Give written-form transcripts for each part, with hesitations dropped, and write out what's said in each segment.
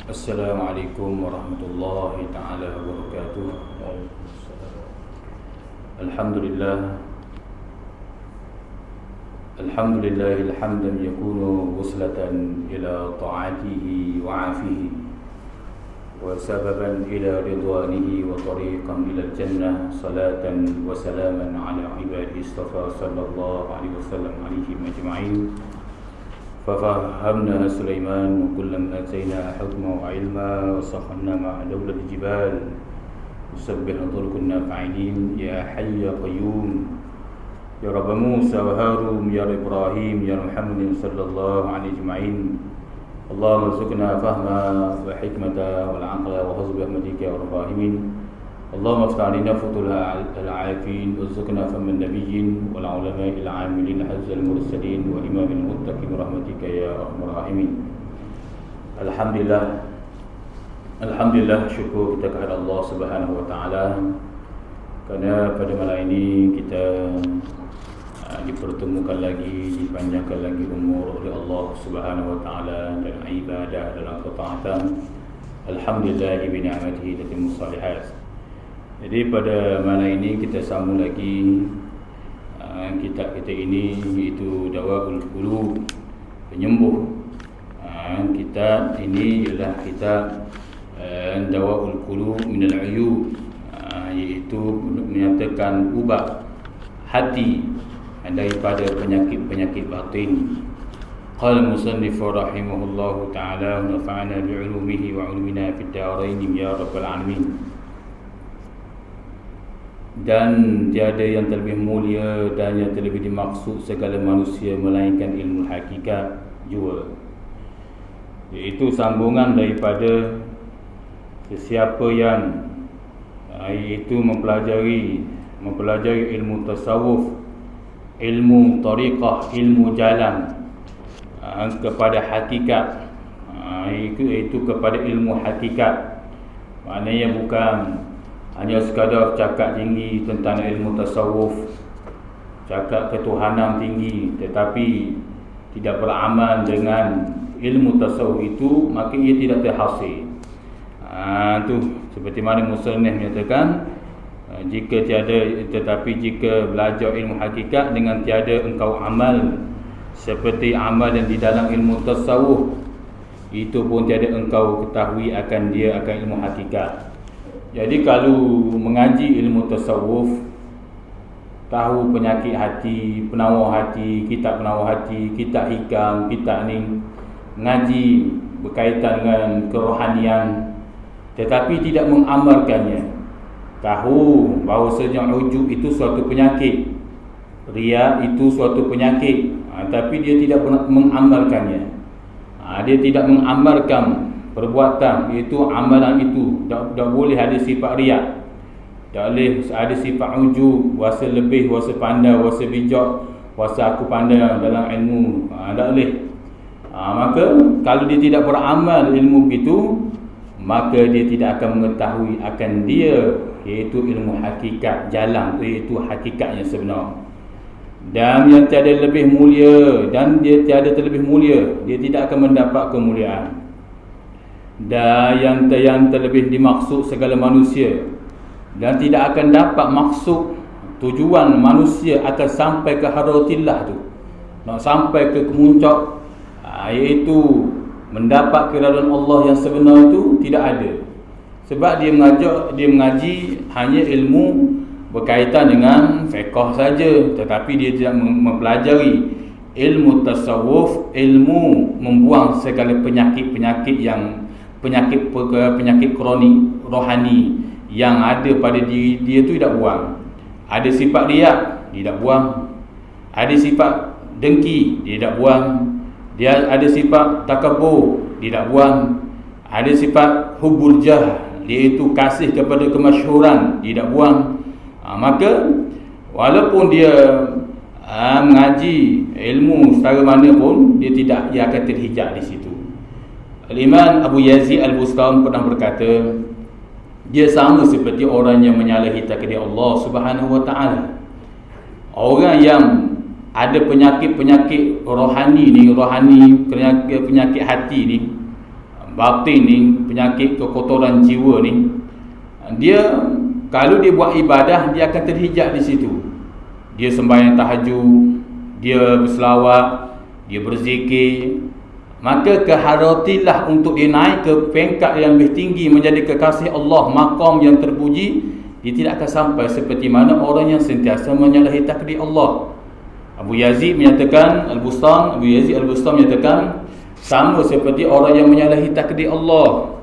Assalamualaikum warahmatullahi ta'ala wabarakatuh. Alhamdulillah Alhamdulillahil hamdan yakunu wuslatan ila ta'atihi wa afihi wa sababan ila ridwanihi wa tariqan ila jannah. Salatan wa salaman ala ibadihi istafa sallallahu alaihi wasallam alaihim ajma'in. ففهمنا سليمان وكلا آتينا حكما وعلما وسخرنا مع دولة الجبال يسبح ذو كنا فاعلين. يا حي يا قيوم يا رب موسى وهارون يا رب إبراهيم يا محمد صلى الله عليه أجمعين. اللهم ارزقنا فهما وحكمة والعقل وحسن برحمتك يا رب الراحمين. اللهم افتح علينا فتوح العارفين وارزقنا فهم النبيين والعلماء العاملين حفظ المرسلين وإمام المتقين برحمتك يا أرحم الراحمين. Alhamdulillah, syukur kita kepada Allah Subhanahu wa taala kerana pada malam ini kita dipertemukan lagi, dipanjangkan lagi umur oleh Allah Subhanahu wa taala dalam ibadah, dalam ketaatan. Alhamdulillah bi ni'matihi tatimmus shalihat. Jadi pada malam ini kita sambung lagi kitab kita ini, iaitu Dawaul Qulub, penyembuh. Kitab ini ialah kitab Dawaul Qulub minal Uyub, iaitu menyatakan ubat hati daripada penyakit-penyakit batin. Qala musannif rahimahullahu ta'ala wa nafa'ana bi'ulumihi wa 'ulumina fid darain ya rabbal alamin. Dan tiada yang terlebih mulia dan yang terlebih dimaksud segala manusia melainkan ilmu hakikat jua, iaitu sambungan daripada sesiapa yang iaitu mempelajari ilmu tasawuf, ilmu tariqah, ilmu jalan kepada hakikat, iaitu kepada ilmu hakikat. Maknanya bukan hanya sekadar cakap tinggi tentang ilmu tasawuf, cakap ketuhanan tinggi, tetapi tidak beramal dengan ilmu tasawuf itu, maka ia tidak terhasil. Tu seperti mana musannif menyatakan, jika belajar ilmu hakikat dengan tiada engkau amal seperti amal yang di dalam ilmu tasawuf, itu pun tiada engkau ketahui akan dia akan ilmu hakikat. Jadi kalau mengaji ilmu tasawuf, tahu penyakit hati, penawar hati, kitab penawar hati, kitab hikam, kitab ni, mengaji berkaitan dengan kerohanian, tetapi tidak mengamalkannya, tahu bahawasanya ujub itu suatu penyakit, riya itu suatu penyakit, tapi dia tidak mengamalkannya. Dia tidak mengamalkan perbuatan, iaitu amalan itu tak boleh ada sifat riak, tak boleh ada sifat ujub, wasa lebih, wasa pandai, wasa bijak, wasa aku pandai dalam ilmu, tak boleh. Maka kalau dia tidak beramal ilmu itu, maka dia tidak akan mengetahui akan dia, iaitu ilmu hakikat jalan, iaitu hakikat yang sebenar. Dan yang tiada lebih mulia, dan dia tiada terlebih mulia, dia tidak akan mendapat kemuliaan. Dan yang terlebih dimaksud segala manusia, dan tidak akan dapat maksud tujuan manusia akan sampai ke hadratillah tu, nak sampai ke kemuncak, iaitu mendapat keridaan Allah yang sebenar itu tidak ada. Sebab dia mengaji hanya ilmu berkaitan dengan fiqh saja, tetapi dia tidak mempelajari ilmu tasawuf, ilmu membuang segala penyakit-penyakit yang penyakit kronik rohani yang ada pada diri dia tu tidak buang. Ada sifat riak, dia tak buang. Ada sifat dengki, dia tak buang. Dia ada sifat takabur, dia tak buang. Ada sifat hubul jah, iaitu kasih kepada kemasyhuran, dia tak buang. Maka walaupun dia mengaji ilmu setara mana pun, dia akan terhijab di situ. Al-Imam Abu Yazid Al-Bustami pernah berkata, dia sama seperti orang yang menyalahi takdir Allah Subhanahu wa taala. Orang yang ada penyakit-penyakit rohani ni, penyakit hati ni, batin ni, penyakit kekotoran jiwa ni, dia kalau dia buat ibadah, dia akan terhijab di situ. Dia sembahyang tahajud, dia berselawat, dia berzikir, maka keharatilah untuk dia naik ke peringkat yang lebih tinggi, menjadi kekasih Allah, maqam yang terpuji. Dia tidak akan sampai seperti mana orang yang sentiasa menyalahi takdir Allah. Abu Yazid Al-Bustami menyatakan sama seperti orang yang menyalahi takdir Allah.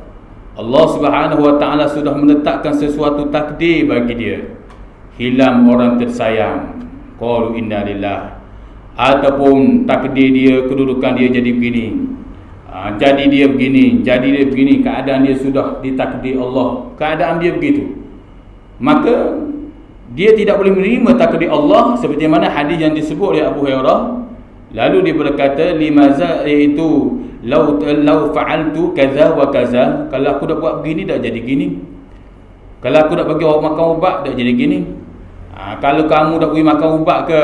Allah Subhanahu wa taala sudah menetapkan sesuatu takdir bagi dia. Hilang orang tersayang, qalu inna lillah. Ataupun takdir dia, kedudukan dia jadi begini, jadi dia begini, keadaan dia sudah ditakdir Allah, keadaan dia begitu, maka dia tidak boleh menerima takdir Allah, seperti mana hadis yang disebut oleh Abu Hurairah. Lalu dia berkata, limaza, iaitu lau fa'altu kaza wa kaza, kalau aku dah buat begini dah jadi gini, kalau aku dah bagi orang makan ubat dah jadi gini, kalau kamu dah bagi makan ubat ke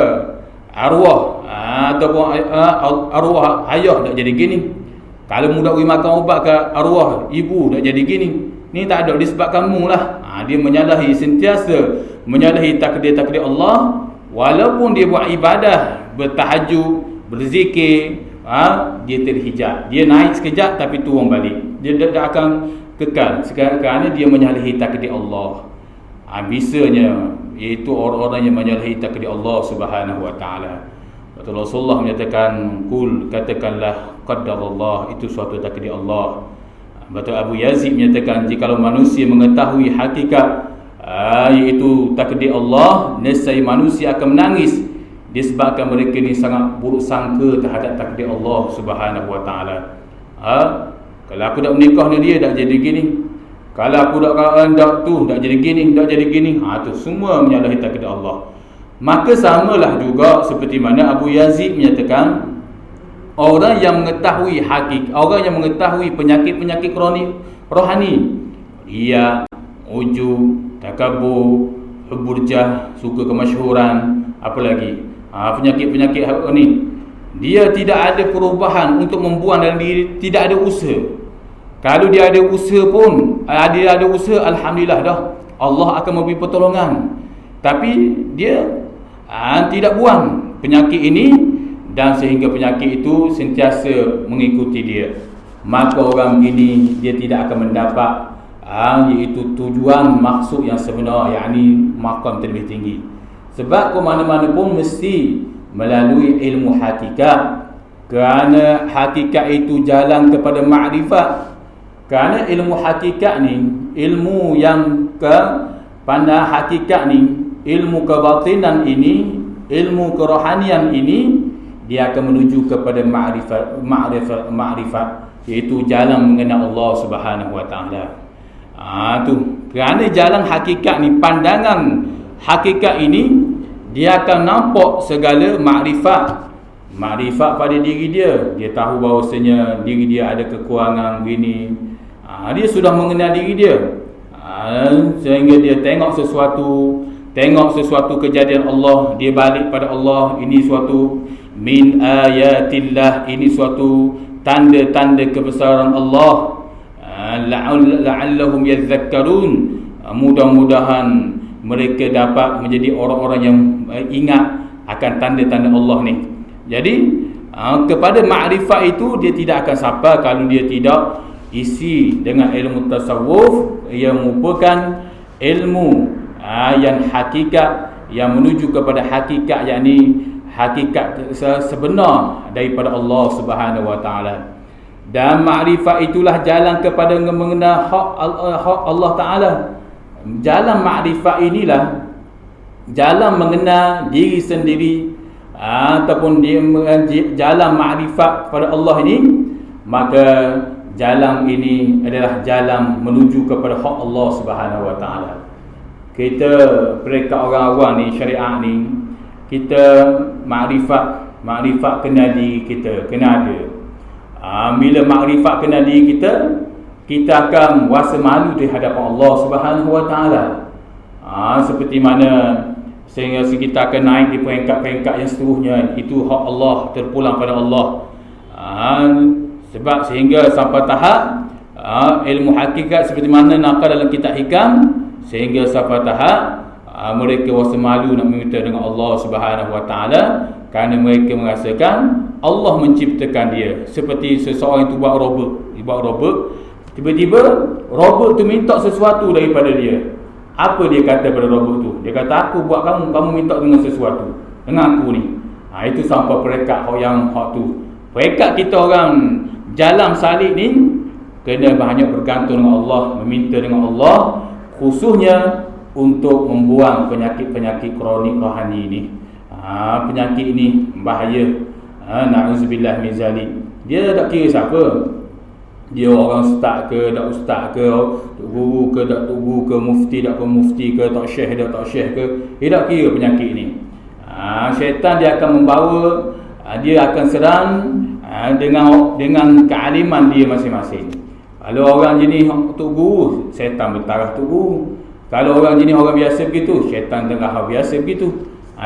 arwah ataupun arwah ayah dah jadi gini, kalau mu dah bagi makan ubat ke arwah ibu dah jadi gini, ni tak ada disebabkan kamu lah. Dia menyalahi, sentiasa menyalahi takdir-takdir Allah. Walaupun dia buat ibadah, bertahajud, berzikir, dia terhijab, dia naik sekejap tapi turun balik, dia tak akan kekal kerana dia menyalahi takdir Allah. Bisanya iaitu orang-orang yang menyalahi takdir Allah Subhanahu wa taala. Rasulullah menyatakan, kul, katakanlah, qaddarallah, itu suatu takdir Allah. Betul. Abu Yazid menyatakan, jikalau manusia mengetahui hakikat iaitu takdir Allah, nescaya manusia akan menangis disebabkan mereka ni sangat buruk sangka terhadap takdir Allah Subhanahu wa taala. Kalau aku dah menikah dengan dia dah jadi gini, kalau aku dah tu dah jadi gini, tu semua menyalahi takdir Allah. Maka samalah juga seperti mana Abu Yazid menyatakan, orang yang mengetahui hakikat, orang yang mengetahui penyakit-penyakit kronik rohani, riya, ujub, takabur, hubbul jah, suka kemasyhuran, apa lagi, penyakit-penyakit ni, dia tidak ada perubahan untuk membuang dalam diri, tidak ada usaha. Kalau dia ada usaha pun, alhamdulillah dah, Allah akan memberi pertolongan. Tapi dia tidak buang penyakit ini, dan sehingga penyakit itu sentiasa mengikuti dia. Maka orang begini dia tidak akan mendapat iaitu tujuan maksud yang sebenar, yakni maqam terlebih tinggi. Sebab ke mana-mana pun mesti melalui ilmu hakikat, kerana hakikat itu jalan kepada makrifat. Kerana ilmu hakikat ni, ilmu yang pandang hakikat ni, ilmu kebatinan ini, ilmu kerohanian ini, dia akan menuju kepada ma'rifat, iaitu jalan mengenal Allah Subhanahu wa taala. Tu kerana jalan hakikat ni, pandangan hakikat ini, dia akan nampak segala makrifat pada diri dia. Dia tahu bahawasanya diri dia ada kekurangan begini. Dia sudah mengenal diri dia, sehingga dia tengok sesuatu kejadian Allah, dia balik pada Allah. Ini suatu min ayatillah, ini suatu tanda-tanda kebesaran Allah. La'allahum yadhakkarun, mudah-mudahan mereka dapat menjadi orang-orang yang ingat akan tanda-tanda Allah ni. Jadi kepada makrifat itu dia tidak akan sampai kalau dia tidak isi dengan ilmu tasawuf, yang merupakan ilmu yang hakikat, yang menuju kepada hakikat, yakni hakikat sebenar daripada Allah Subhanahu wa taala. Dan makrifat itulah jalan kepada mengenal hak Allah taala. Jalan makrifat inilah jalan mengenal diri sendiri, ataupun jalan makrifat kepada Allah ini. Maka jalan ini adalah jalan menuju kepada hak Allah Subhanahu wa taala. Kita mereka orang awam ni, syariat ni, kita makrifat kenal diri kita, kena ada. Bila makrifat kenal diri kita, kita akan rasa malu di hadapan Allah Subhanahu wa taala. Seperti mana sehingga kita akan naik di peringkat-peringkat yang seterusnya, itu hak Allah, terpulang pada Allah. Sebab sehingga sampai tahap ilmu hakikat seperti mana nakal dalam kitab hikam, sehingga sampai tahap mereka rasa malu nak meminta dengan Allah Subhanahu Wa Taala, kerana mereka merasakan Allah menciptakan dia. Seperti seseorang itu buat robot, tiba-tiba robot tu minta sesuatu daripada dia. Apa dia kata pada robot tu? Dia kata, aku buat kamu minta dengan sesuatu dengan aku ni. Itu sampai perekat yang hak tu. Perekat kita orang jalan salib ni kena banyak bergantung dengan Allah, meminta dengan Allah, khususnya untuk membuang penyakit-penyakit kronik rohani ni. Penyakit ni bahaya. Na'udzubillah min zalik. Dia tak kira siapa. Dia orang ustaz ke, tak ustaz ke, tok guru ke, tak tok guru ke, mufti tak ke mufti ke, tak syekh tak syekh ke. Dia tak kira penyakit ni. Syaitan dia akan membawa, dia akan serang dengan kealiman dia masing-masing. Kalau orang jenis tok guru, syaitan bertaraf tok guru. Kalau orang jenis orang biasa begitu, syaitan tengah biasa begitu.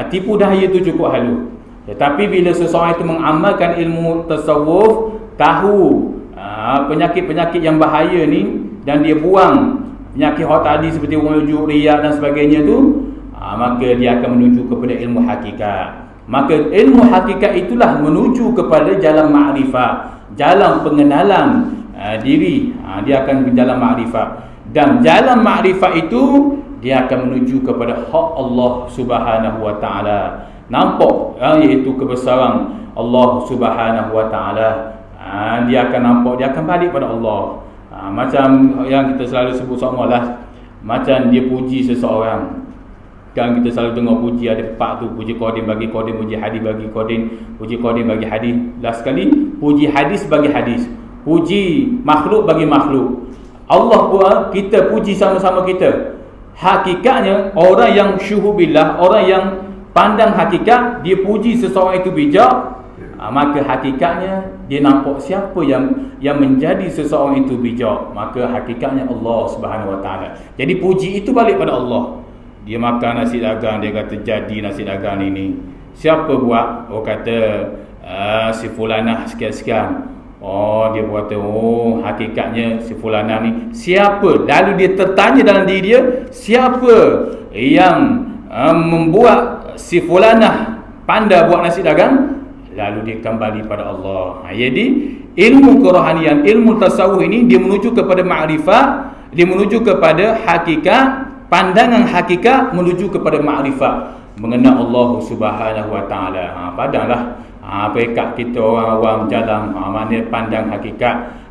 Tipu daya tu cukup halus. Tetapi bila seseorang itu mengamalkan ilmu tasawuf, tahu penyakit-penyakit yang bahaya ni, dan dia buang penyakit hak tadi seperti wujud, riya dan sebagainya tu, maka dia akan menuju kepada ilmu hakikat. Maka ilmu hakikat itulah menuju kepada jalan ma'rifat, jalan pengenalan diri. Dia akan berjalan ma'rifat, dan jalan ma'rifat itu dia akan menuju kepada hak Allah Subhanahu Wa Taala. Nampak iaitu kebesaran Allah Subhanahu Wa Taala. Dia akan nampak, dia akan balik pada Allah. Macam yang kita selalu sebut seolah, macam dia puji seseorang. Kan kita selalu dengar puji, ada pak tu, puji qadim bagi qadim, puji hadis bagi qadim, puji qadim bagi hadis. Last sekali, puji hadis bagi hadis, puji makhluk bagi makhluk. Allah pun kita puji sama-sama kita. Hakikatnya orang yang syuhubillah, orang yang pandang hakikat, dia puji seseorang itu bijak, maka hakikatnya dia nampak siapa yang menjadi seseorang itu bijak, maka hakikatnya Allah Subhanahu Wa Taala. Jadi puji itu balik pada Allah. Dia makan nasi dagang, dia kata jadi nasi dagang ini siapa buat? Oh kata si fulanah sekian-sekian. Oh dia berkata, oh hakikatnya si fulanah ni siapa? Lalu dia tertanya dalam diri dia, siapa yang membuat si fulanah pandai buat nasi dagang? Lalu dia kembali pada Allah. Jadi ilmu kerohanian, ilmu tasawuf ini dia menuju kepada ma'rifat, dia menuju kepada hakikat, pandangan hakikat menuju kepada ma'rifat, mengenal Allah Subhanahu Wa Taala. Padahlah pekat kita orang awam jalan, mana pandang hakikat.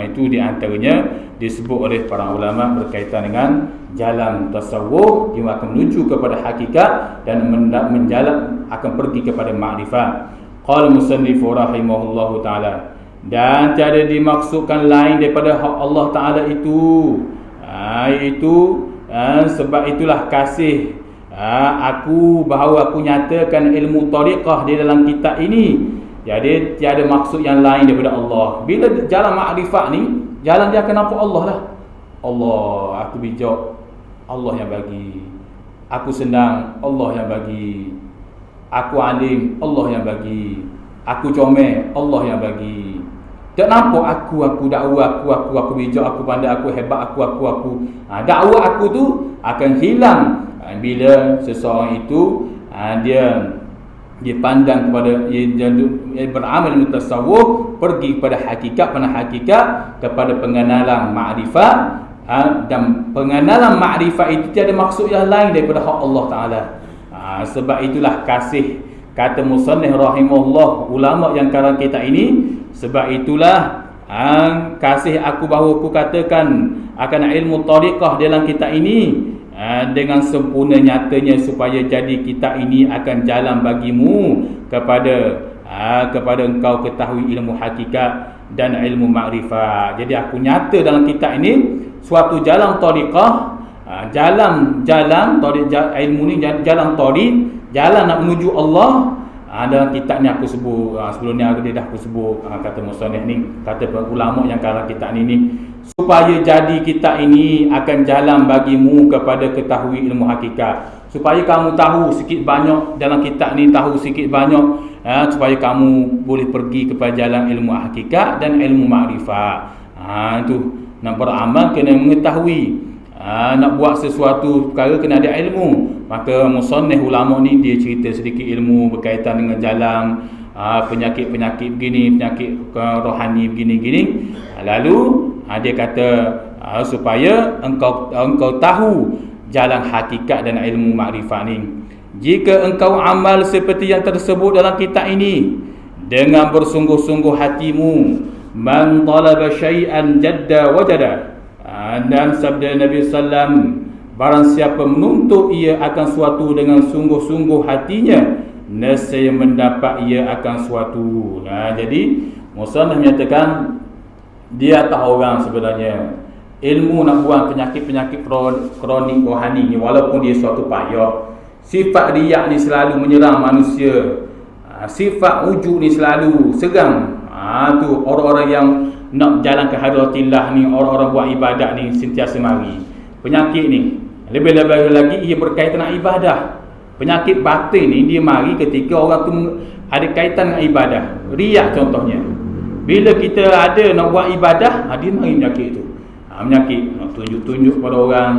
Itu di antaranya disebut oleh para ulama berkaitan dengan jalan tasawuf, dia akan menuju kepada hakikat dan menjalan akan pergi kepada ma'rifat. Qala musannif rahimahullahu taala, dan tiada dimaksudkan lain daripada hak Allah Taala itu. Sebab itulah kasih aku, bahawa aku nyatakan ilmu tariqah di dalam kitab ini. Jadi tiada maksud yang lain daripada Allah. Bila jalan makrifat ni, jalan dia akan nampak Allah lah. Allah, aku bijak, Allah yang bagi. Aku senang, Allah yang bagi. Aku alim, Allah yang bagi. Aku comel, Allah yang bagi. Tak nampak aku dakwah aku bijak, aku pandai, aku hebat, aku. Dakwah aku tu akan hilang bila seseorang itu dia pandang kepada, dia beramal dengan tasawuf, pergi kepada hakikat, kepada pengenalan ma'rifat. Dan pengenalan ma'rifat itu tiada maksud yang lain daripada hak Allah Ta'ala. Sebab itulah kasih, kata musannif rahimahullah, ulama yang karang kita ini, sebab itulah kasih aku bahawa aku katakan akan ilmu tariqah dalam kitab ini dengan sempurna nyatanya, supaya jadi kitab ini akan jalan bagimu kepada engkau ketahui ilmu hakikat dan ilmu makrifat. Jadi aku nyata dalam kitab ini suatu jalan tariqah, jalan ilmu ni, jalan tariq, jalan nak menuju Allah. Dalam kitab ni aku sebut, sebelum ni aku sebut, kata musannif ni, kata ulama yang karang kitab ni, supaya jadi kitab ini akan jalan bagimu kepada ketahui ilmu hakikat, supaya kamu tahu sikit banyak dalam kitab ni, tahu sikit banyak, supaya kamu boleh pergi kepada jalan ilmu hakikat dan ilmu makrifat. Itu nak beramal kena mengetahui. Nak buat sesuatu perkara kena ada ilmu. Maka musannif ulama ni dia cerita sedikit ilmu berkaitan dengan jalan penyakit-penyakit begini, penyakit rohani begini-gini. Lalu dia kata supaya engkau tahu jalan hakikat dan ilmu makrifat ni. Jika engkau amal seperti yang tersebut dalam kitab ini dengan bersungguh-sungguh hatimu, man talaba syai'an jadda wajada. Dan sabda Nabi sallam, barang siapa menuntut ia akan suatu dengan sungguh-sungguh hatinya, nescaya mendapat ia akan suatu. Jadi musannaf menyatakan dia tahu orang sebenarnya ilmu nak buang penyakit-penyakit kronik rohani ni, walaupun dia suatu payah. Sifat riak ni selalu menyerang manusia. Sifat ujub ni selalu serang. Tu orang-orang yang nak jalan ke hadratillah ni, orang-orang buat ibadat ni sentiasa mari. Penyakit ni lebih-lebih lagi ia berkaitan dengan ibadah. Penyakit batin ni dia mari ketika orang tu ada kaitan dengan ibadah. Riak contohnya. Bila kita ada nak buat ibadah, dia mari penyakit tu. Penyakit nak tunjuk-tunjuk pada orang.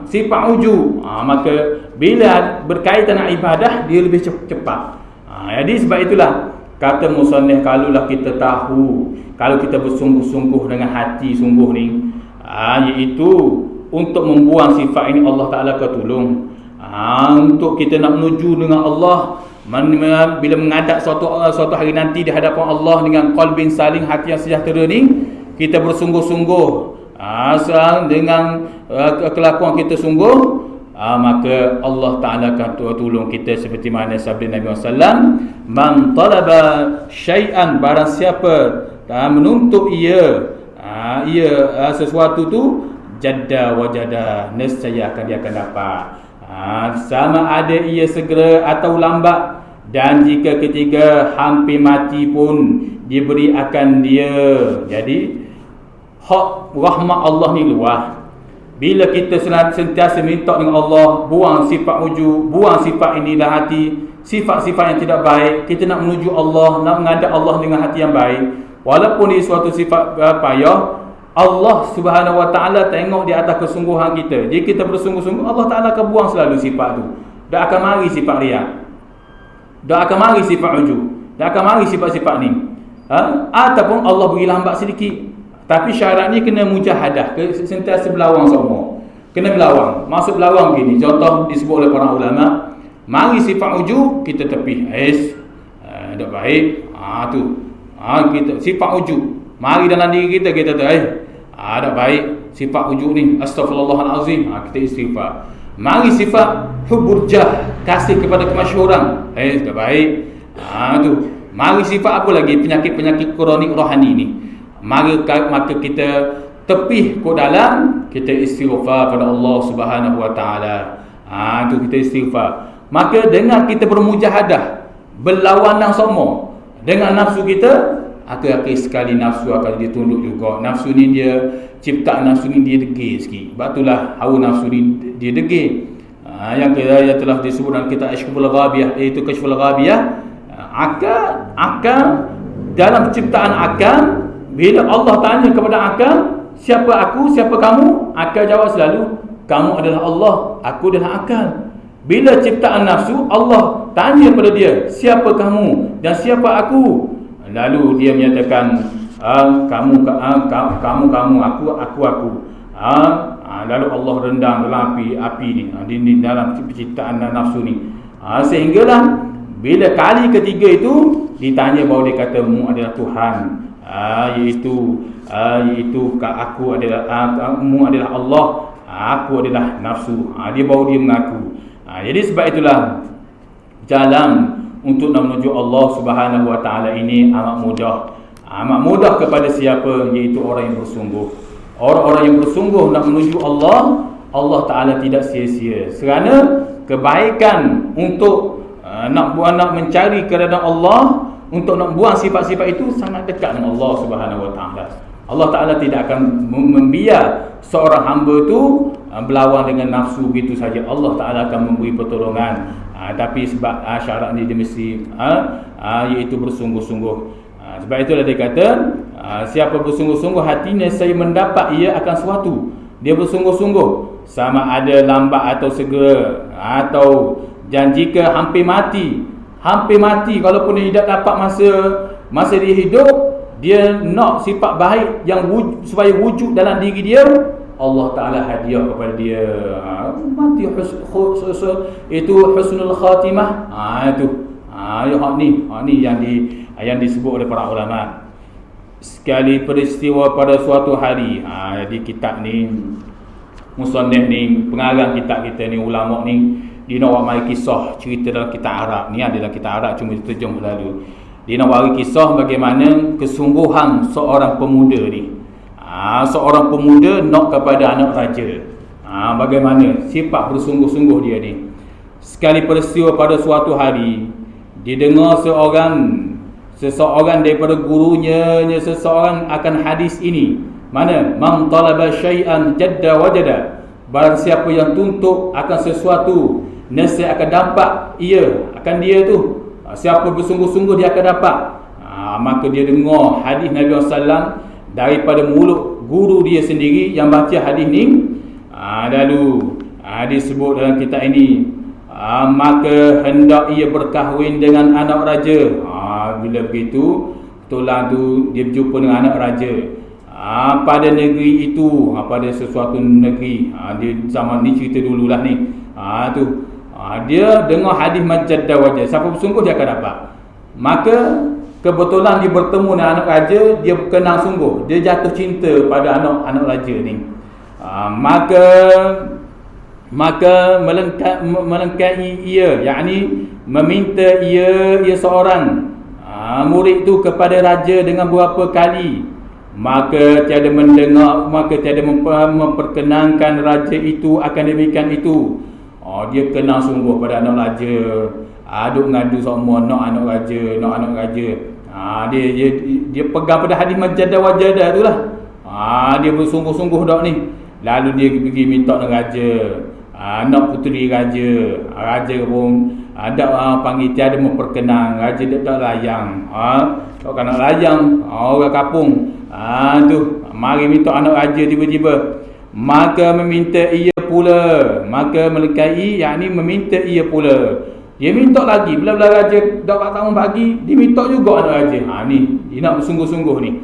Sifat ujub. Maka bila berkaitan dengan ibadah, dia lebih cepat. Jadi sebab itulah kata musannif, kalaulah kita tahu, kalau kita bersungguh-sungguh dengan hati sungguh ni, iaitu untuk membuang sifat ini, Allah Ta'ala akan tolong. Untuk kita nak menuju dengan Allah, bila menghadap suatu hari nanti di hadapan Allah dengan qalbin saling, hati yang sejahtera ni, kita bersungguh-sungguh dengan kelakuan kita sungguh, maka Allah Ta'ala akan tolong kita seperti mana sabda Nabi SAW, man talaba syai'an, barang siapa menuntut ia sesuatu tu, jadda wajada, nescaya dia akan dapat. Sama ada ia segera atau lambat, dan jika ketiga hampir mati pun diberi akan dia. Jadi hak rahmat Allah ni luas. Bila kita sentiasa minta dengan Allah, buang sifat ujub, buang sifat ini dalam hati, sifat-sifat yang tidak baik, kita nak menuju Allah, nak menghadap Allah dengan hati yang baik, walaupun dia suatu sifat payah, Allah Subhanahu Wa Taala tengok di atas kesungguhan kita. Jika kita bersungguh-sungguh, Allah Taala akan buang selalu sifat tu. Tak akan mari sifat riak, tak akan mari sifat ujub, tak akan mari sifat-sifat ni. Ataupun Allah beri lambat sedikit. Tapi syaratnya kena mujahadah, sentiasa berlawang semua. Kena berlawang. Maksud berlawang begini, contoh disebut oleh para ulama, mari sifat ujub kita tepih. Tak baik. Kita sifat ujub mari dalam diri kita tu, tak baik sifat ujub ni, astaghfirullahalazim, kita istighfar. Mari sifat hubbul jah, kasih kepada kemasyhuran, tak baik. Tu. Mari sifat apa lagi? Penyakit-penyakit kronik rohani ni. Maka kita tepih ke dalam, kita istighfar pada Allah Subhanahu Wa Taala. Itu kita istighfar. Maka dengan kita bermujahadah, berlawanan sama dengan nafsu kita, akhir-akhir sekali nafsu akan ditunduk juga. Nafsu ni dia ciptaan, nafsu ni dia degil sikit. Sebab itulah hawa nafsu ni dia degil. Yang telah disebut dalam kitab Kashful Ghabiyah, iaitu Kashful Ghabiyah, akal dalam ciptaan akal. Bila Allah tanya kepada akal, siapa aku, siapa kamu? Akal jawab selalu, kamu adalah Allah, aku adalah akal. Bila ciptaan nafsu, Allah tanya kepada dia, siapa kamu dan siapa aku? Lalu dia menyatakan, kamu, aku. Lalu Allah rendang dalam api ni, dalam penciptaan nafsu ni. Sehinggalah bila kali ketiga itu ditanya, bahawa dia kata, mu adalah Tuhan. Iaitu aku adalah kamu adalah Allah, aku adalah nafsu. Dia baru dia mengaku. Jadi sebab itulah jalan untuk nak menuju Allah Subhanahu Wa Taala ini amat mudah kepada siapa, iaitu orang yang bersungguh. Orang-orang yang bersungguh nak menuju Allah, Allah Taala tidak sia-sia. Kerana kebaikan untuk nak mencari keredaan Allah, untuk nak buang sifat-sifat itu sangat dekat dengan Allah Subhanahu Wa Taala. Allah Taala tidak akan membiar seorang hamba itu berlawan dengan nafsu begitu saja. Allah Taala akan memberi pertolongan. Tapi sebab syarat ni dia mesti iaitu bersungguh-sungguh. Sebab itulah dia kata Siapa bersungguh-sungguh hatinya saya mendapat ia akan sesuatu. Dia bersungguh-sungguh, sama ada lambat atau segera, atau janji ke hampir mati. Hampir mati, kalaupun dia tidak dapat masa dia hidup, dia nak sifat baik yang supaya wujud dalam diri dia, Allah Ta'ala hadiah kepada dia. Mati itu husnul khatimah. Ini yang disebut oleh para ulama. Sekali peristiwa pada suatu hari. Jadi kitab ni, musannif ni, pengarang kitab kita ni, ulama ni, dia nak buat kisah cerita dalam kitab Arab. Ni adalah kitab Arab, cuma diterjem lalu. Dia nak buat kisah bagaimana kesungguhan seorang pemuda ni. Seorang pemuda nak kepada anak raja. Bagaimana sifat bersungguh-sungguh dia ni. Sekali peristiwa pada suatu hari, didengar seseorang daripada gurunya, seseorang akan hadis ini. Mana? Man talaba syai'an jadda wajada. Barang siapa yang tuntut akan sesuatu, nescaya akan dapat ia akan dia tu. Siapa bersungguh-sungguh dia akan dapat. Maka dia dengar hadis Nabi SAW daripada mulut guru dia sendiri yang baca hadis ni. Lalu disebut dalam kitab ini, maka hendak ia berkahwin dengan anak raja. Bila begitu, tulang tu dia berjumpa dengan anak raja. Pada negeri itu, pada sesuatu negeri, di zaman ni cerita dululah ni. Dia dengar hadis majadda wajah, siapa bersungguh dia akan dapat. Maka kebetulan dia bertemu dengan anak raja, dia kenal sungguh, dia jatuh cinta pada anak raja ni. Maka melengkai ia, yakni meminta ia seorang murid tu kepada raja dengan beberapa kali. Maka tiada mendengar, maka tiada memperkenankan raja itu akan demikian itu. Dia kenal sungguh pada anak raja. Duk ngadu semua nak anak raja. Dia pegang pada hadis majadda wajada tu lah. Dia bersungguh-sungguh dak ni. Lalu dia pergi minta dengan raja. Nak puteri raja. Raja pun panggil tiada memperkenan. Raja tak layang. Kalau nak layang, orang kapung. Mari minta anak raja tiba-tiba. Maka meminta ia pula. Maka melengkai, yakni meminta ia pula. Dia minta lagi. Bila raja dapat tahun bagi, dia minta juga anak raja. Ni dia nak bersungguh-sungguh ni.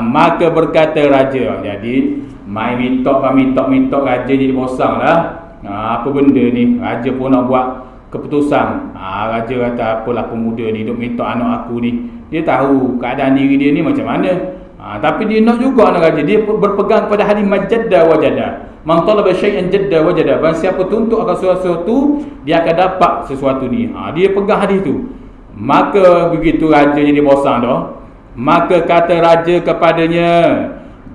Maka berkata raja, jadi mai minta raja jadi bosan lah. Apa benda ni? Raja pun nak buat keputusan. Raja kata, apalah pemuda ni duk minta anak aku ni. Dia tahu keadaan diri dia ni macam mana. Tapi dia nak juga anak raja. Dia berpegang pada hadis majadda wajada. Man talaba syai'an jadda wajada. Barang siapa tuntut akan sesuatu, dia akan dapat sesuatu ni. Dia pegang hadis tu. Maka begitu raja jadi bosan dah. Maka kata raja kepadanya,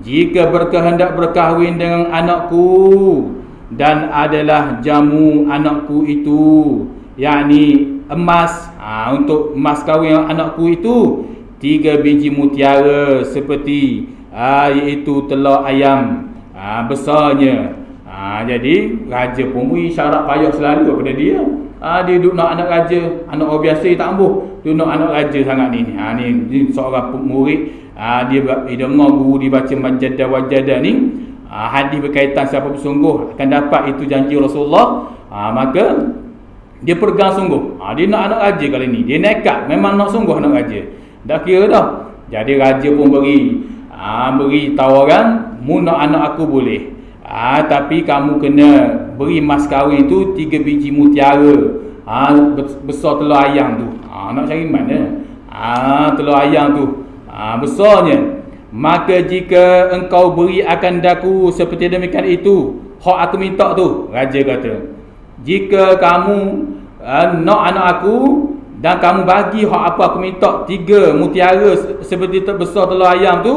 jika berkehendak berkahwin dengan anakku dan adalah jamu anakku itu, yakni emas, untuk emas kahwin anakku itu 3 biji mutiara seperti iaitu telur ayam besarnya. Jadi raja pun beri syarat payah selalu kepada dia. Dia duduk nak anak raja, anak orang biasa tak ambuh. Dia nak anak raja sangat ni. Ni seorang murid, dia dengar guru dibaca majadda wajada ni, hadis berkaitan siapa bersungguh akan dapat itu janji Rasulullah. Maka dia pegang sungguh. Dia nak anak raja kali ni. Dia nekat, memang nak sungguh anak raja. Dah kira dah. Jadi raja pun beri tawaran, mu nak anak aku boleh. Tapi kamu kena beri mas kahwin tu 3 biji mutiara. Besar telur ayam tu. Nak cari mana? Telur ayam tu. Besarnya. Maka jika engkau beri akan daku seperti demikian itu, hak aku minta tu, raja kata. Jika kamu nak anak aku dan kamu bagi hak apa aku minta, 3 mutiara seperti terbesar telur ayam tu,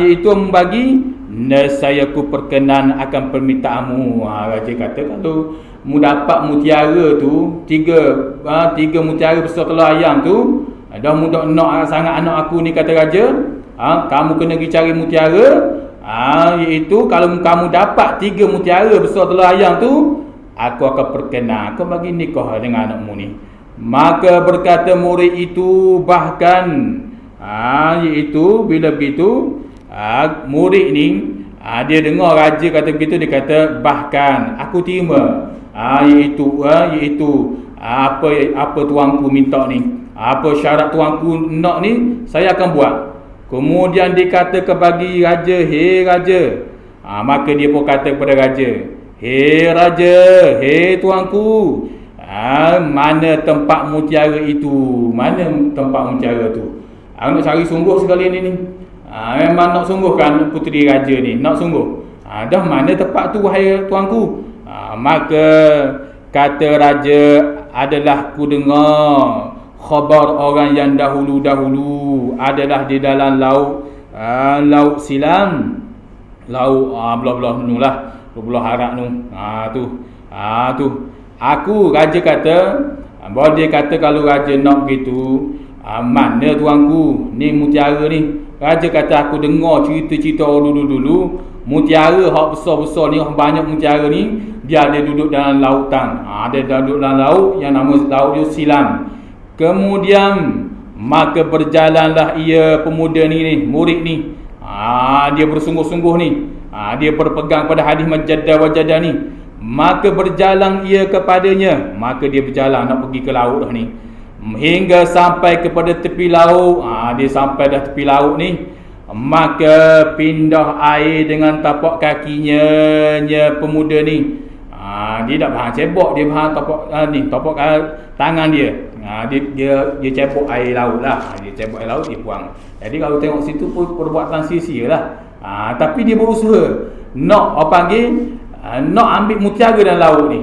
iaitu membagi, nescaya aku perkenan akan permintaanmu. Raja kata, kalau mu dapat mutiara tu 3 mutiara besar telur ayam tu, dah mu nak sangat anak aku ni, kata raja, kamu kena pergi cari mutiara, iaitu kalau kamu dapat 3 mutiara besar telur ayam tu, aku akan perkenan, aku bagi nikah dengan anakmu ni. Maka berkata murid itu, bahkan Iaitu bila begitu murid ni dia dengar raja kata begitu, dia kata bahkan aku terima iaitu apa tuanku minta ni, apa syarat tuanku nak ni saya akan buat. Kemudian dia kata bagi raja, hei raja, maka dia pun kata kepada raja, hei raja, hei tuanku, mana tempat mutiara itu, mana tempat mutiara tu. Nak cari sungguh sekali ni. Memang nak sungguh kan puteri raja ni, nak sungguh. Dah mana tempat tu wahai tuanku. Maka kata raja, adalah ku dengar khabar orang yang dahulu-dahulu adalah di dalam laut silam, laut belah-belah nu lah, belah harap nu. Tu aku raja kata, bahawa dia kata kalau raja nak begitu, mana tuanku ni mutiara ni. Raja kata aku dengar cerita-cerita orang dulu-dulu, mutiara hak besar-besar ni, banyak mutiara ni dia ada duduk dalam lautan. Dia duduk dalam laut yang nama laut dia silam. Kemudian maka berjalanlah ia pemuda ni murid ni. Dia bersungguh-sungguh ni. Dia berpegang pada hadis majaddah wajadah ni. Maka berjalan ia kepadanya. Maka dia berjalan nak pergi ke laut dah ni, hingga sampai kepada tepi laut. Dia sampai dah tepi laut ni, maka pindah air dengan tapak kakinya pemuda ni. Dia tak bahan cebok, dia bahan tapak tangan dia. Dia cebok air laut lah. Dia cebok air laut, dia buang. Jadi kalau tengok situ pun perbuatan sia-sia lah. Tapi dia berusaha nak nak ambil mutiara dalam laut ni.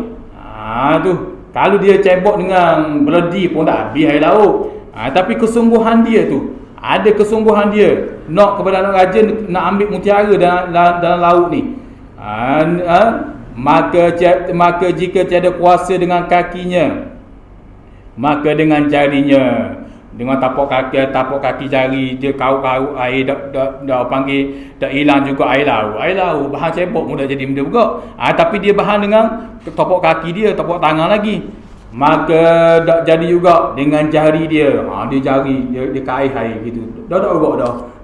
Tu kalau dia cebok dengan beledi pun tak habis air laut. Tapi kesungguhan dia tu, ada kesungguhan dia nak kepada anak raja nak ambil mutiara dalam laut ni. Maka jika tiada kuasa dengan kakinya, maka dengan jarinya, dengan tapak kaki jari dia kau air dah panggil dah hilang juga air laut bahan cebok pun dah jadi benda juga. Tapi dia bahan dengan tapak kaki dia, tapak tangan lagi, maka dak jadi juga dengan jari dia. Dia jari dia kaih air gitu, dah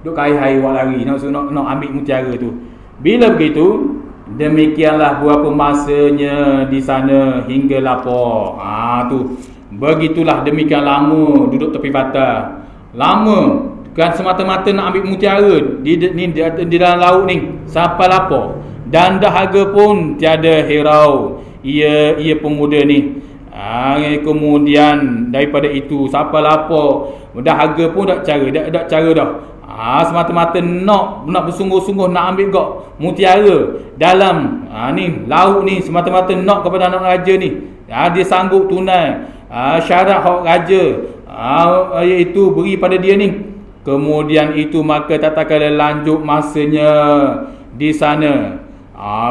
duk kaih air buat lari nak ambil mutiara tu. Bila begitu, demikianlah berapa masanya di sana hingga lapar. Tu begitulah, demikian lama duduk tepi patah. Lama kan semata-mata nak ambil mutiara di dalam laut ni sampai lapar, dan dahaga pun tiada hirau ia pemuda ni. Kemudian daripada itu sampai lapar, dahaga pun tak cara dah. Semata-mata nak bersungguh-sungguh nak ambil gak mutiara dalam ni laut ni, semata-mata nak kepada anak raja ni. Dia sanggup tunai syarat hak raja iaitu beri pada dia ni. Kemudian itu maka tak kala lanjut masanya di sana.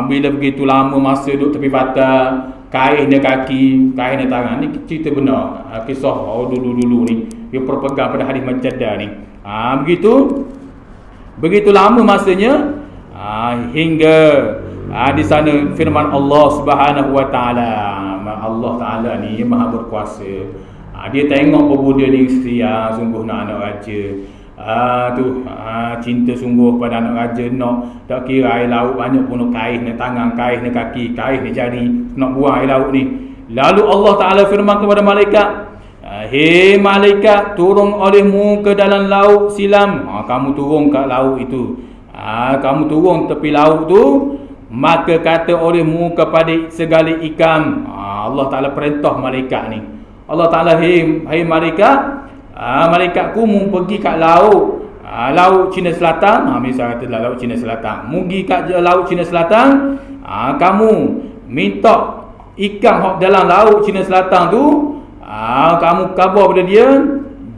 Bila begitu lama masa duduk tepi patah, kaihnya kaki, kaihnya tangan ni cerita benar. Kisah dulu-dulu ni dia berpegang pada hadis majaddah ni. Begitu lama masanya hingga di sana firman Allah Subhanahu wa taala. Allah Taala ni Maha berkuasa. Dia tengok pemuda ni sungguh nak anak raja. Cinta sungguh pada anak raja, nak tak kira air laut banyak pun nak kaih ni tangan, kaih ni kaki, kaih ni jari, nak buang air laut ni. Lalu Allah Taala firman kepada malaikat, hei malaikat, turun olehmu ke dalam laut silam. Kamu turun kat laut itu. Kamu turun tepi laut tu, maka kata olehmu kepada segala ikan. Allah Taala perintah malaikat ni. Allah Taala, hei malaikat, malaikatku mu pergi kat laut Cina Selatan. Misal kata laut Cina Selatan, pergi kat laut Cina Selatan. Kamu minta ikan hok dalam laut Cina Selatan tu, kamu khabar pada dia,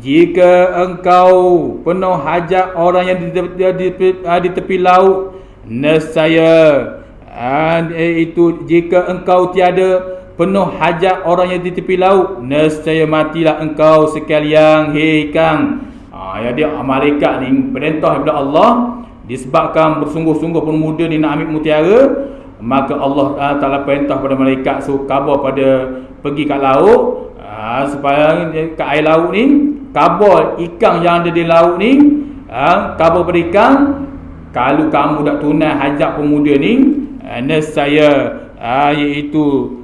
jika engkau penuh hajat orang yang di tepi laut, nescaya itu jika engkau tiada penuh hajat orang yang di tepi laut, nescaya matilah engkau sekalian, hei ikan. Jadi malaikat ni perintah daripada Allah, disebabkan bersungguh-sungguh pemuda ni nak ambil mutiara, maka Allah Taala perintah pada malaikat suruh khabar pada pergi kat laut, supaya kat air laut ni kabur ikan yang ada di laut ni, kabur berikan, kalau kamu tak tunai hajat pemuda ni, nescaya iaitu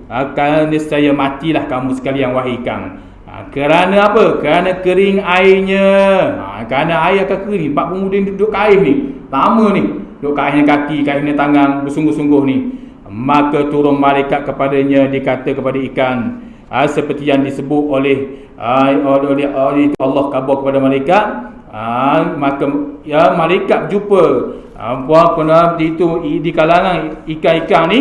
nescaya matilah kamu sekalian wahai ikan. Kerana apa? Kerana kering airnya. Kerana air akan kering. Empat pemuda ni duduk kain ni, lama ni, duduk kain kaki, kain tangan, bersungguh-sungguh ni. Maka turun malaikat kepadanya, dikata kepada ikan, seperti yang disebut oleh Allah khabar kepada malaikat. Maka malaikat jumpa itu di kalangan ikan-ikan ni,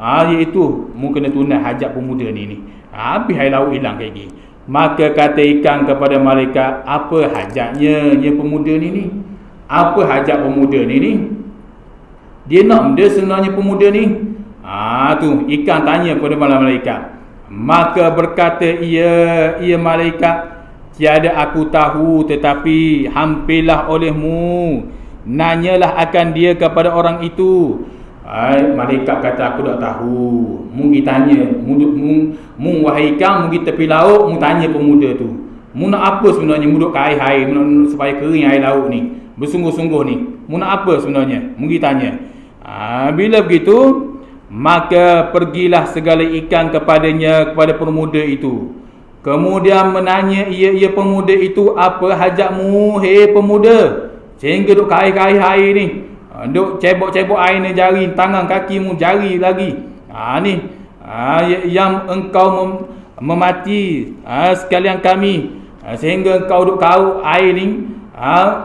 iaitu mu kena tunai hajat pemuda ni. Habis air laut hilang kayak gini. Maka kata ikan kepada malaikat, apa hajatnya pemuda ni? Apa hajat pemuda ni? Dia nak benda sebenarnya pemuda ni. Tu ikan tanya kepada malaikat. Maka berkata ia malaikat, tiada aku tahu, tetapi hampirlah olehmu, nanyalah akan dia kepada orang itu. Malaikat kata, aku tak tahu. Mungkin tanya, wahai ikan, mungkin tepi laut, mu tanya pemuda tu, mu nak apa sebenarnya? Mu duduk ke air supaya kering air laut ni, bersungguh-sungguh ni, mu nak apa sebenarnya? Mungkin tanya. Bila begitu, maka pergilah segala ikan kepadanya, kepada pemuda itu. Kemudian menanya ia pemuda itu, apa hajatmu, hei pemuda, sehingga duduk ke air ni, duk cebok-cebok air ni, jari tangan kakimu, jari lagi. Yang engkau memati sekalian kami, sehingga engkau duk kau air ni,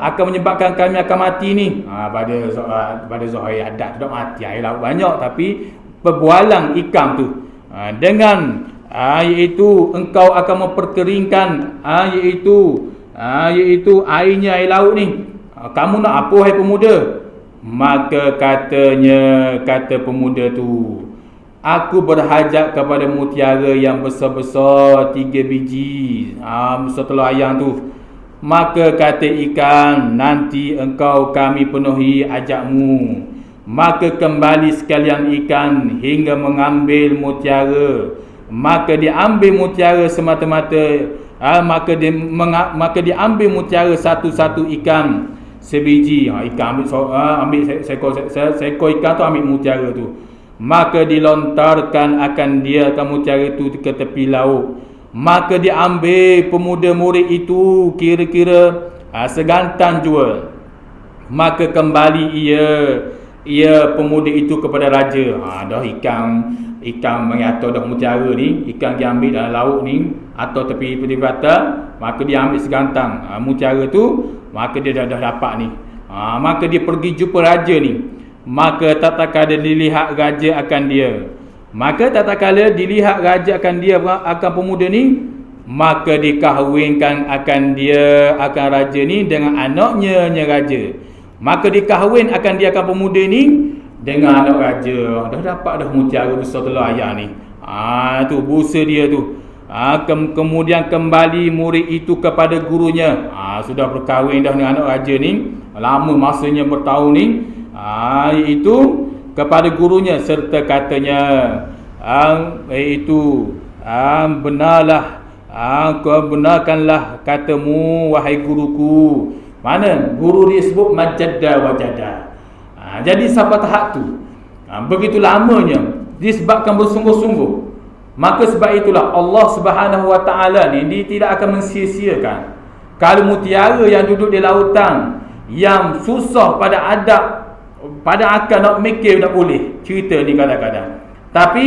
akan menyebabkan kami akan mati ni. Pada Zuhair adat tu tak mati, air laut banyak, tapi perbualan ikan tu dengan iaitu engkau akan memperkeringkan iaitu airnya, air laut ni. Kamu nak apa hai pemuda? Maka kata pemuda tu, aku berhajat kepada mutiara yang besar-besar 3 biji, besar telur ayam tu. Maka kata ikan, nanti engkau kami penuhi ajakmu. Maka kembali sekalian ikan hingga mengambil mutiara. Maka diambil mutiara semata-mata, maka diambil mutiara satu-satu ikan sebiji. Ikan ambil seekor ikan tu, ambil mutiara tu. Maka dilontarkan akan dia mutiara itu ke tepi laut. Maka diambil pemuda murid itu kira-kira segantan jua. Maka kembali ia pemuda itu kepada raja. Dah ikan mengatur dah mutiara ni, ikan diambil dalam laut ni atau tepi batas, maka dia ambil segantang mutiara tu, maka dia dah dapat ni. Maka dia pergi jumpa raja ni. Maka tak kala dilihat raja akan dia. Maka tak kala dilihat raja akan dia, akan pemuda ni, maka dikahwinkan akan dia, akan raja ni dengan anaknya raja. Maka dikahwin akan dia, akan pemuda ni dengan anak raja. Dah dapat dah mutiara besar telur ayam ni. Tu busa dia tu. Kemudian kembali murid itu kepada gurunya. Sudah berkahwin dah dengan anak raja ni, lama masanya bertahun ni. Itu kepada gurunya serta katanya, iaitu benarlah, benarkanlah katamu wahai guruku. Mana guru dia sebut majadda wajada. Jadi sampai tahap tu, begitu lamanya disebabkan bersungguh-sungguh. Maka sebab itulah Allah Subhanahu Wa Taala ni, dia tidak akan mensia-siakan. Kalau mutiara yang duduk di lautan, yang susah pada adab, pada akal nak mikir tak boleh cerita ni kadang-kadang, tapi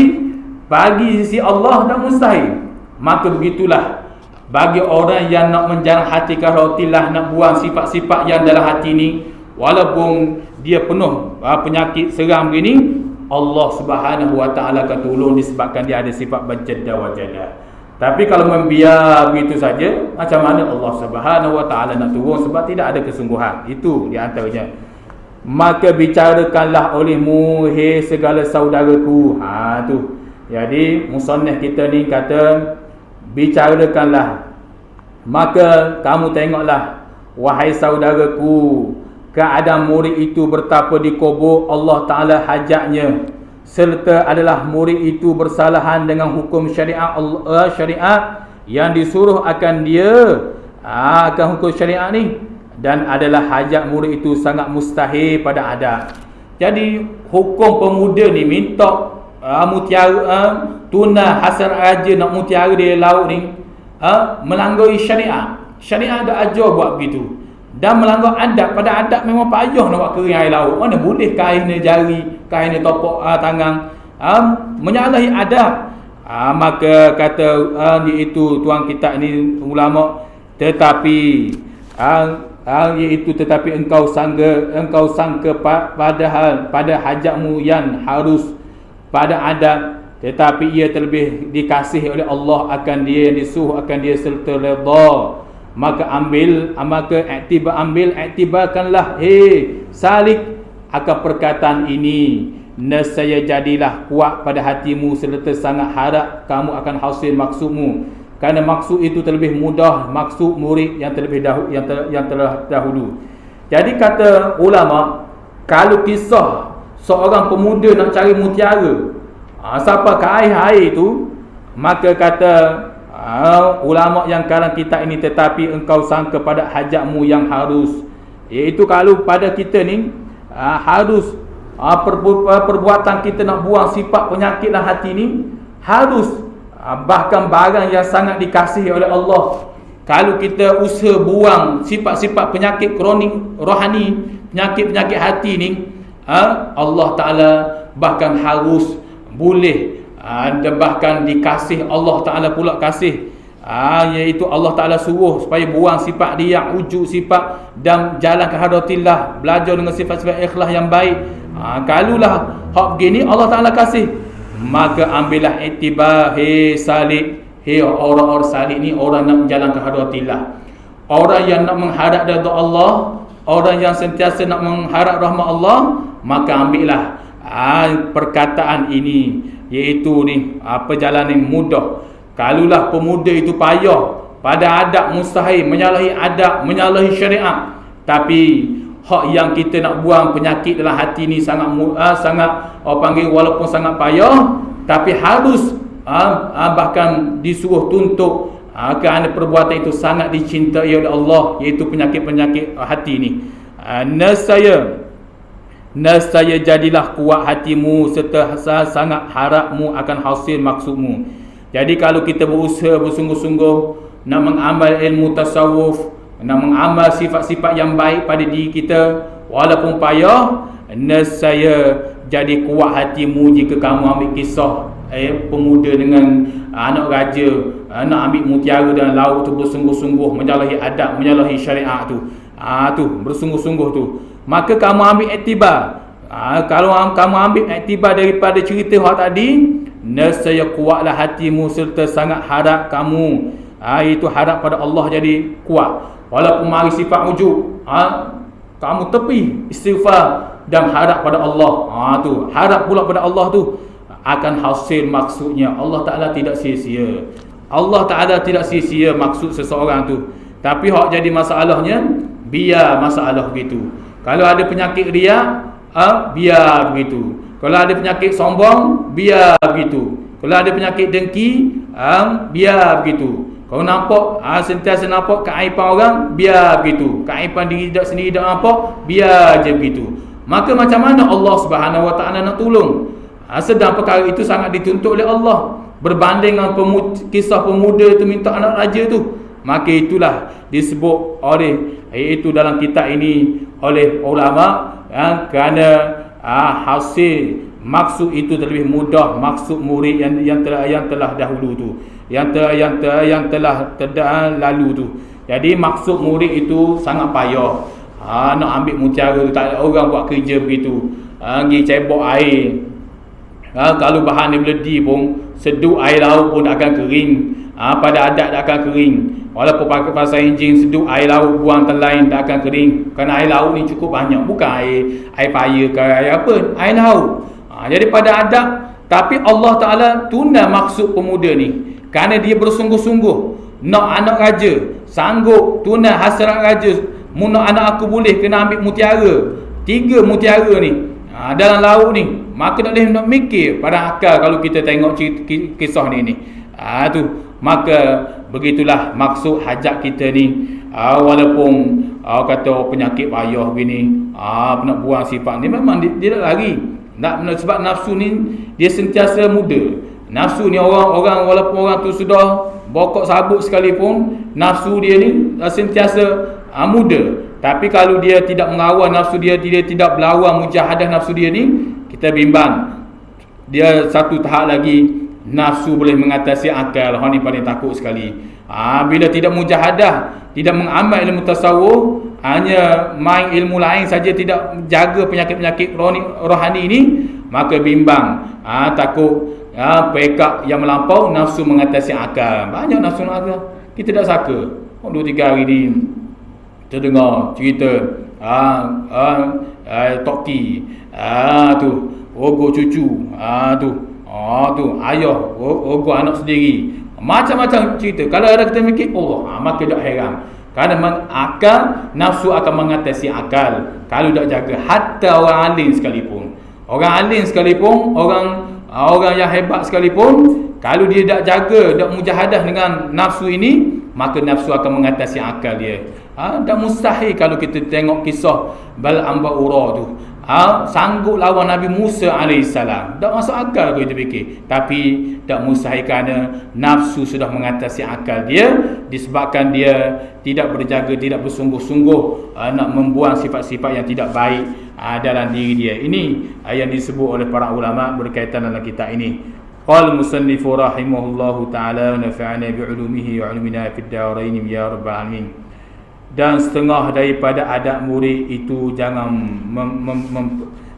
bagi sisi Allah tak mustahil. Maka begitulah bagi orang yang nak menjarah hati karotilah, nak buang sifat-sifat yang dalam hati ni, walaupun dia penuh penyakit seram begini, Allah Subhanahu Wa Taala akan tolong disebabkan dia ada sifat bajadda wajada. Tapi kalau membiar begitu saja, macam mana Allah Subhanahu Wa Taala nak turun? Sebab tidak ada kesungguhan. Itu di antaranya. Maka bicarakanlah olehmu, hei segala saudaraku. Tu. Jadi musannif kita ni kata, bicarakanlah. Maka kamu tengoklah, wahai saudaraku, keadaan murid itu bertapa di kubur Allah Ta'ala hajatnya, serta adalah murid itu bersalahan dengan hukum syariat Allah, syariat yang disuruh akan dia akan hukum syariat ni, dan adalah hajat murid itu sangat mustahil pada adat. Jadi hukum pemuda ni minta mutiara, tuna hasil raja nak mutiara di laut ni, melanggar syariat. Syariat dah ajar buat begitu, dan melanggar adat. Pada adat memang payah nak buat kering air laut. Mana boleh kain ni jari, kain ni topok tangan, menyalahi adat. Maka kata iaitu tuan kita ni ulama, tetapi tetapi engkau sangka padahal pada hajatmu yang harus pada adat, tetapi ia terlebih dikasihi oleh Allah akan dia, yang disuruh akan dia serta redha. Maka iktibarkanlah salik akan perkataan ini, nescaya jadilah kuat pada hatimu serta sangat harap kamu akan hasil maksudmu, kerana maksud itu terlebih mudah maksud murid yang terlebih yang telah dahulu. Jadi kata ulama, kalau kisah seorang pemuda nak cari mutiara sampai ke air itu, maka kata ulama yang karang kita ini, tetapi engkau sangka pada hajatmu yang harus, iaitu kalau pada kita ni harus perbuatan kita nak buang sifat penyakit dalam hati ni harus, bahkan barang yang sangat dikasihi oleh Allah. Kalau kita usaha buang sifat-sifat penyakit kronik rohani, penyakit-penyakit hati ni, Allah Ta'ala bahkan harus boleh, dan bahkan dikasih Allah Ta'ala pula kasih, iaitu Allah Ta'ala suruh supaya buang sifat dia, wujud sifat, dan jalan ke hadratillah, belajar dengan sifat-sifat ikhlas yang baik. Kalulah hak begini Allah Ta'ala kasih, maka ambillah iktibar. Salik, orang-orang salik ni orang nak jalan ke hadratillah, orang yang nak mengharap redha Allah, orang yang sentiasa nak mengharap rahmat Allah, maka ambillah perkataan ini, iaitu ni perjalanan mudah. Kalulah pemuda itu payah pada adab mustahil, menyalahi adab, menyalahi syariat, tapi hak yang kita nak buang penyakit dalam hati ni sangat panggil, walaupun sangat payah, tapi harus bahkan disuruh tuntut, kerana perbuatan itu sangat dicintai oleh Allah, iaitu penyakit-penyakit hati ni. Nescaya jadilah kuat hatimu serta sangat harapmu akan hasil maksudmu. Jadi kalau kita berusaha bersungguh-sungguh nak mengamal ilmu tasawuf, nak mengamal sifat-sifat yang baik pada diri kita, walaupun payah, nescaya jadi kuat hatimu jika kamu ambil kisah pemuda dengan anak raja nak ambil mutiara dalam laut tu, bersungguh-sungguh menyalahi adab, menyalahi syariat tu, bersungguh-sungguh tu, maka kamu ambil iktibar. Kalau kamu ambil iktibar daripada cerita hak tadi, nescaya kuatlah hatimu serta sangat harap kamu, itu harap pada Allah jadi kuat. Walaupun mari sifat wujud, kamu tepi istighfar dan harap pada Allah. Tu harap pula pada Allah tu akan hasil maksudnya. Allah Ta'ala tidak sia-sia. Allah Ta'ala tidak sia-sia maksud seseorang tu. Tapi hak jadi masalahnya, biar masalah begitu. Kalau ada penyakit riak, biar begitu. Kalau ada penyakit sombong, biar begitu. Kalau ada penyakit dengki, biar begitu. Kalau nampak sentiasa nampak keaiban orang, biar begitu. Keaiban diri sendiri tak nampak, biar je begitu. Maka macam mana Allah Subhanahu Wa Ta'ala nak tolong? Sedang perkara itu sangat dituntut oleh Allah, berbanding dengan kisah pemuda itu minta anak raja tu. Maka itulah disebut oleh, iaitu dalam kitab ini oleh ulama, kerana hasil maksud itu terlebih mudah maksud murid yang telah dahulu tu, yang telah lalu tu. Jadi maksud murid itu sangat payah. Nak ambil mutiara tu, tak ada orang buat kerja begitu. Pergi cebok air, kalau bahan ni meledi pun, seduk air laut pun akan kering. Pada adat tak akan kering. Walaupun pakai pasal enjin, seduk air laut, buang terlain tak akan kering. Kerana air laut ni cukup banyak, bukan air paya ke air apa, air laut. Jadi pada adat, tapi Allah Ta'ala tunda maksud pemuda ni, kerana dia bersungguh-sungguh nak anak raja, sanggup tunda hasrat raja. Nak anak aku boleh kena ambil mutiara, 3 mutiara ni dalam laut ni. Maka tak boleh nak mikir pada akal kalau kita tengok kisah ni. Tu maka begitulah maksud hajat kita ni. Walaupun kata penyakit payah gini, nak buang sifat ni, memang dia tak lari. Sebab nafsu ni dia sentiasa muda. Nafsu ni orang walaupun orang tu sudah bokok sabuk sekalipun, nafsu dia ni sentiasa muda. Tapi kalau dia tidak mengawal nafsu dia tidak berlawan mujahadah nafsu dia ni, kita bimbang. Dia satu tahap lagi, nafsu boleh mengatasi akal. Hang ni paling takut sekali. Bila tidak mujahadah, tidak mengamal ilmu tasawuf, hanya main ilmu lain saja, tidak jaga penyakit-penyakit rohani ini, maka bimbang, takut pekak yang melampau, nafsu mengatasi akal. Banyak nafsu akal. Kita tak saka. 2-3 hari ni terdengar cerita Toki tu ogo cucu, tu ayah ogo anak sendiri. Macam-macam cerita. Kalau ada kita fikir, maka tak heran. Kerana akal, nafsu akan mengatasi akal kalau tak jaga. Hatta orang alim sekalipun, orang yang hebat sekalipun, kalau dia tak jaga, tak mujahadah dengan nafsu ini, maka nafsu akan mengatasi akal dia. Tak mustahil kalau kita tengok kisah Bal'am Ba'ura tu, sanggup lawan Nabi Musa AS. Tak masuk akal kalau kita fikir. Tapi tak mustahil kerana nafsu sudah mengatasi akal dia, disebabkan dia tidak berjaga, tidak bersungguh-sungguh nak membuang sifat-sifat yang tidak baik dalam diri dia. Ini yang disebut oleh para ulama berkaitan dalam kitab ini. Qala musannifu rahimahullahu ta'ala, nafa'ana bi'ulumihi wa 'ulumina fid darain ya rabbal alamin. Dan setengah daripada adab murid itu, jangan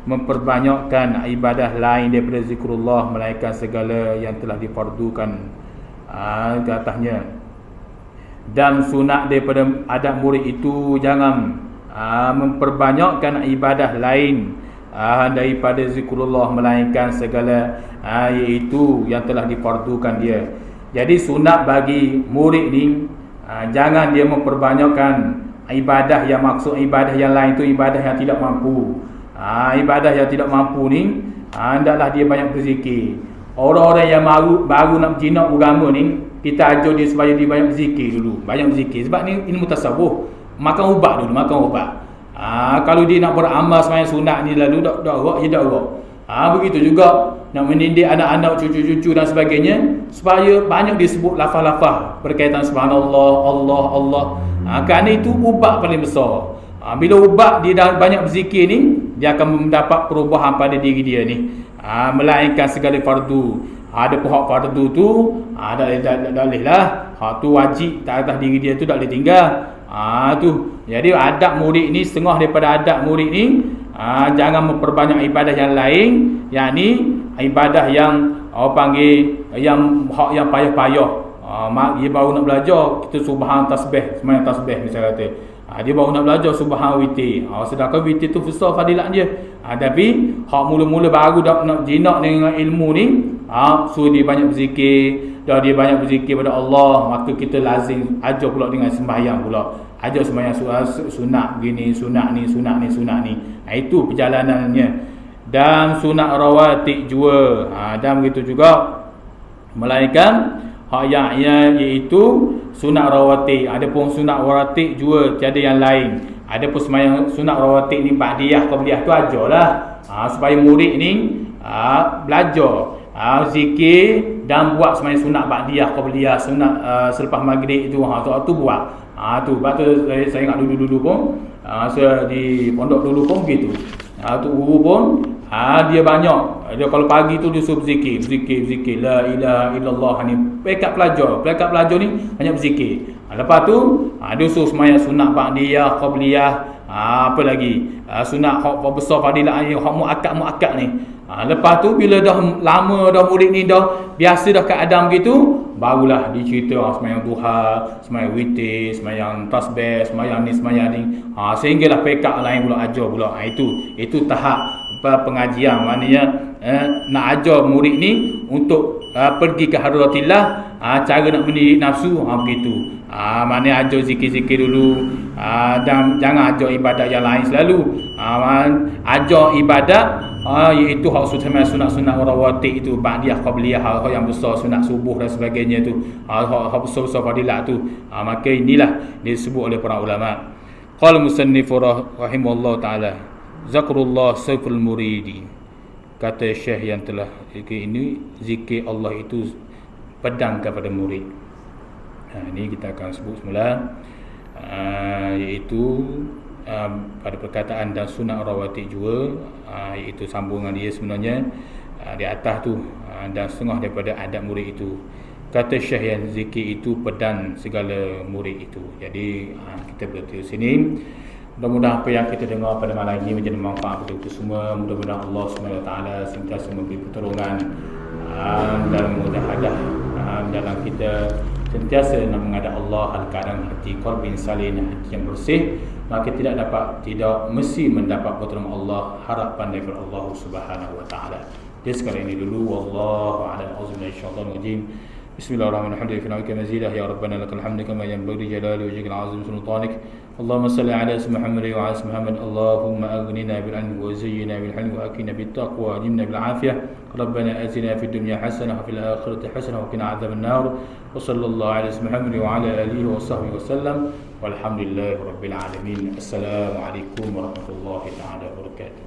memperbanyakkan ibadah lain daripada zikrullah, melainkan segala yang telah difardukan ke atasnya. Dan sunat daripada adab murid itu, jangan memperbanyakkan ibadah lain daripada zikrullah, melainkan segala iaitu yang telah difardukan dia. Jadi sunat bagi murid ni, jangan dia memperbanyakkan ibadah yang maksud ibadah yang lain tu ibadah yang tidak mampu. Ibadah yang tidak mampu ni, hendaklah dia banyak berzikir. Orang-orang yang baru nak jinak agama ni, kita ajar dia supaya dia banyak berzikir dulu. Banyak berzikir. Sebab ni ilmu tasawuf. Makan ubat dulu, makan ubat. Kalau dia nak beramal sembahyang sunat ni lalu dak urat. Begitu juga nak mendidik anak-anak, cucu-cucu dan sebagainya, supaya banyak disebut lafaz-lafaz berkaitan subhanallah, Allah. Kerana itu ubat paling besar. Bila ubat dia dah banyak berzikir ni, dia akan mendapat perubahan pada diri dia ni. Melainkan segala fardu. Ada hak fardu tu, tak boleh lah. Hak tu wajib atas diri dia tu tak boleh tinggal. Tu. Jadi adab murid ni, setengah daripada adab murid ni, jangan memperbanyak ibadah yang lain, yakni ibadah yang orang panggil yang hak yang payah-payah. Dia baru nak belajar, kita subhan tasbih, sembahyang tasbih misalnya kata. Dia baru nak belajar subhan witir. Sedangkan witir tu besar fadilat dia. Tapi hak mula-mula baru nak jinak dengan ilmu ni, suruh dia banyak berzikir. Dah dia banyak berzikir pada Allah, maka kita lazim ajar pula dengan sembahyang pula. Ajar sembahyang sunat begini, sunat ni. Itu perjalanannya. Dan sunat rawatib juga. Dan begitu juga, melainkan hak yang iaitu sunat rawatib. Adapun sunat rawatib juga tiada yang lain. Adapun sembahyang sunat rawatib ni ba'diyah qabliyah tu ajarlah, supaya murid ni belajar zikir dan buat sembahyang sunat ba'diyah qabliyah, sunat selepas maghrib itu tu buat. Sebab tu saya ingat dulu pun, saya di pondok dulu pun begitu. Tu guru pun dia banyak. Dia kalau pagi tu dia suruh zikir la ilaha illallah ni. Pekat pelajar ni banyak berzikir. Lepas tu dia suruh sembahyang sunat ba'diyah qabliyah, apa lagi? Sunat hak besar fadilah ni, hak muakkad ni. Lepas tu bila dah lama dah murid ni dah biasa dah keadaan begitu, barulah dicerita sembahyang duha, sembahyang witir, sembahyang tasbih, sembahyang ni. Sehinggalah pekak lain pula ajar pula. Itu tahap pengajian. Maknanya nak ajar murid ni untuk pergi ke hadratillah, cara nak mendidik nafsu, begitu. Maknanya ajar zikir-zikir dulu, dan jangan ajar ibadat yang lain selalu. Ajar ibadat iaitu hak sunat-sunat rawatib itu, ba'diyah, qabliyah, hak yang besar, sunat subuh dan sebagainya tu, hak besar-besar fadilat tu, maka inilah disebut oleh para ulama. Qala musannif rahimahullah taala, zakrullah sayful muridi. Kata Syekh yang telah ini, zikir Allah itu pedang kepada murid. Ini kita akan sebut semula, iaitu pada perkataan dan sunat rawatib juga, iaitu sambungan dia sebenarnya di atas tu, dan setengah daripada adab murid itu. Kata Syekh yang zikir itu pedang segala murid itu. Jadi kita berhenti sini. Mudah-mudahan apa yang kita dengar pada malam ini menjadi manfaat untuk kita semua. Mudah-mudahan Allah SWT sentiasa memberi pertolongan dan mudahadah dalam kita sentiasa nak menghadap Allah dalam keadaan hati qalbin salin, hati yang bersih, maka tidak mesti mendapat pertolongan Allah, harapan daripada Allah Subhanahu wa taala. Jadi sekarang ini dulu, wallahu a'lam, auzubillahi minasyaitonir rajim. Bismillahirrahmanirrahim. Finalika mazidah ya rabbana lakal hamdu kama yanbaghi jalali wajhikal azim sultanik. Allahumma salli ala Muhammad wa ala Muhammad. Allahumma aghnina bil ilmi wa zayyina bil hilmi wa akina bit taqwa wa ajinna bil afiyah. Rabbana atina fid dunya hasanah wa fil akhirati hasanah wa qina adzaban nar. Wa sallallahu ala Muhammad wa ala alihi wa sahbihi wasallam. Walhamdulillahi rabbil alamin. Assalamu alaikum warahmatullahi taala wabarakatuh.